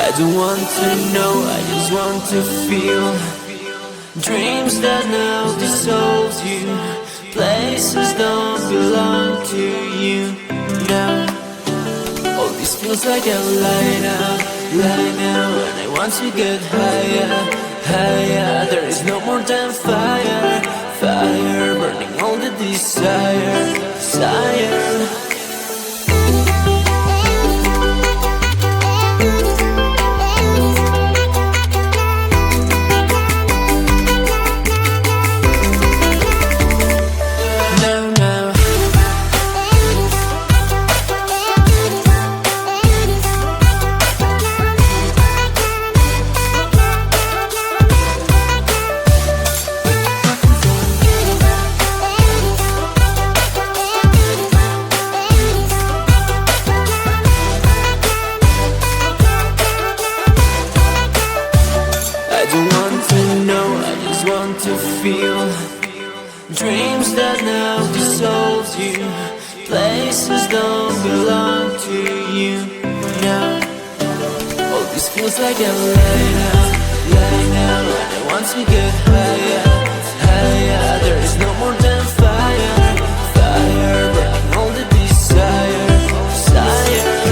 I don't want to know, I just want to feel. Dreams that now dissolve you. Places don't belong to you now. All this feels like a lie now. And I want to get higher, higher. There is no more than fire, fire. Burning all the desire, desire. Dreams that now dissolve you. Places don't belong to you now. All this feels like a lie now. And I want to get higher, higher. There is no more than fire, fire. Burning all the desire, desire.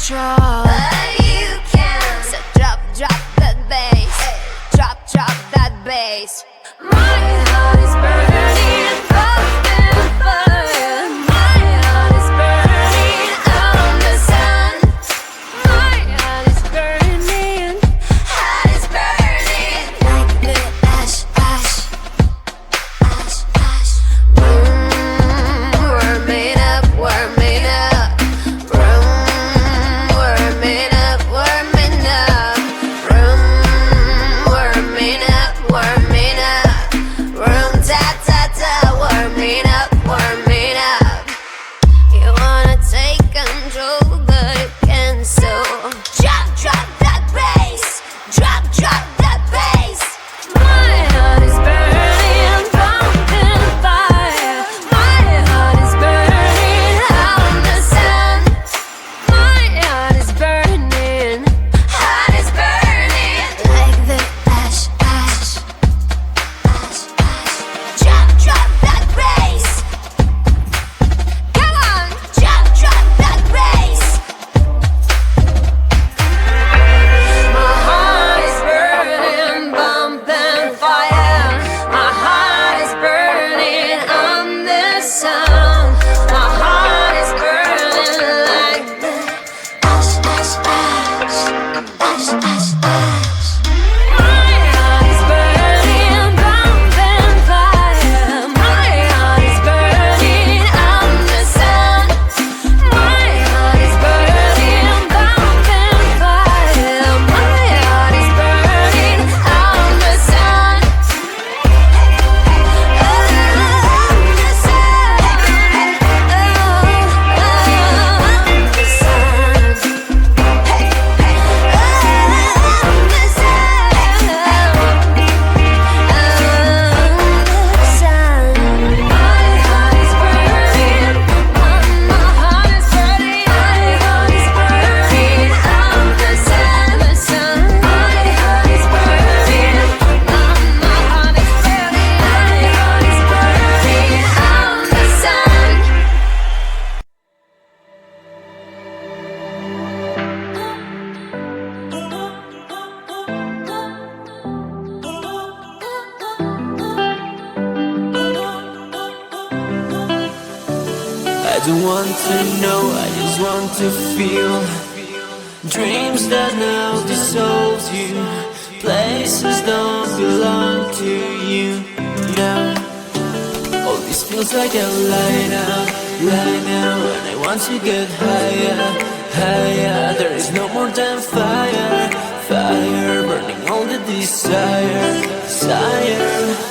control, but you can. So drop that bass, drop that bass. My heart is burning, open fire. My heart is burning on the sun. My heart is burning, heart is burning like the ash, ash, ash, ash. We're made up, we're made up. We're made up, we're made up. We're made up, we're made up. Ta ta ta, we're made up, we're made up. You wanna take control, but you can't. So drop that bass, drop that bass. My heart is burning, pumping fire. My heart is burning on the sun. My heart is burning, heart is burning like the ash, ash, ash, ash. Drop that bass. Come on, drop that bass. My heart is burning, bumping fire. My heart is burning on the sun. My heart is burning like the ash, ash, ash, ash, ash, ash. My heart is burning, bumping fire. My heart is burning on the sun. My heart is burning, bumping fire. My heart is burning on the sun. I don't want to know, I just want to feel. Dreams that now dissolve you. Places don't belong to you now. All this feels like a lie now. And I want to get higher, higher. There is no more than fire, fire burning all the desire, desire.